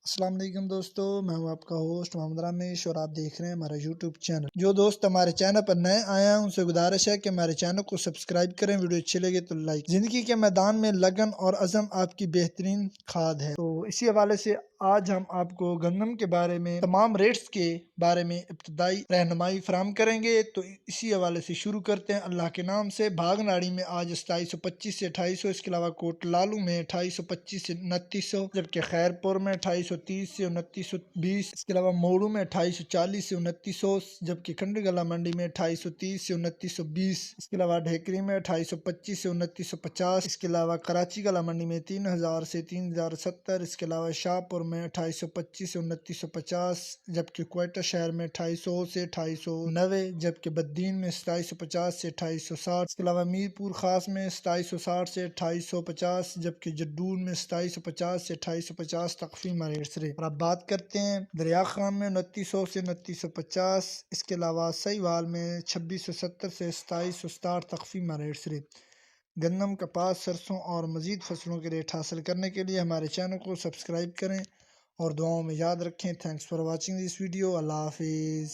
السلام علیکم دوستو، میں ہوں آپ کا ہوسٹ محمد رامیش اور آپ دیکھ رہے ہیں ہمارا یوٹیوب چینل۔ جو دوست ہمارے چینل پر نئے آئے ہیں ان سے گزارش ہے کہ ہمارے چینل کو سبسکرائب کریں، ویڈیو اچھی لگے تو لائک۔ زندگی کے میدان میں لگن اور عزم آپ کی بہترین کھاد ہے۔ تو اسی حوالے سے آج ہم آپ کو گندم کے بارے میں تمام ریٹس کے بارے میں ابتدائی رہنمائی فراہم کریں گے۔ تو اسی حوالے سے شروع کرتے ہیں اللہ کے نام سے۔ بھاگ ناڑی میں آج 2725 سے 2800، اس کے علاوہ کوٹ لالو میں 2825 سے 2900، جبکہ خیر پور میں 2830 سے 2920، اس کے علاوہ موڑو میں 2840 سے 2900، جبکہ کھنڈی گلا منڈی میں 2830 سے 2920، اس کے علاوہ ڈھیکری میں 2825 سے 2950، اس کے علاوہ کراچی گلا منڈی میں 3000 سے 3070، اس کے علاوہ شاہ پور میں 2825 سے 2950، جبکہ کوئٹہ شہر میں 2800 سے 2890، جبکہ بدین میں 2750 سے 2860، اس کے علاوہ میر پور خاص میں 2760 سے 2850، جبکہ جڈون میں 2750 سے 2850 تخفیف ریٹس رہے۔ اور اب بات کرتے ہیں دریا خان میں 2900 سے 2950، اس کے علاوہ سہیوال میں 2670 سے 2767 تخفیف ریٹس رہے۔ گندم، کپاس، سرسوں اور مزید فصلوں کے ریٹ حاصل کرنے کے لیے ہمارے چینل کو سبسکرائب کریں اور دعاؤں میں یاد رکھیں۔ Thanks for watching this video. اللہ حافظ۔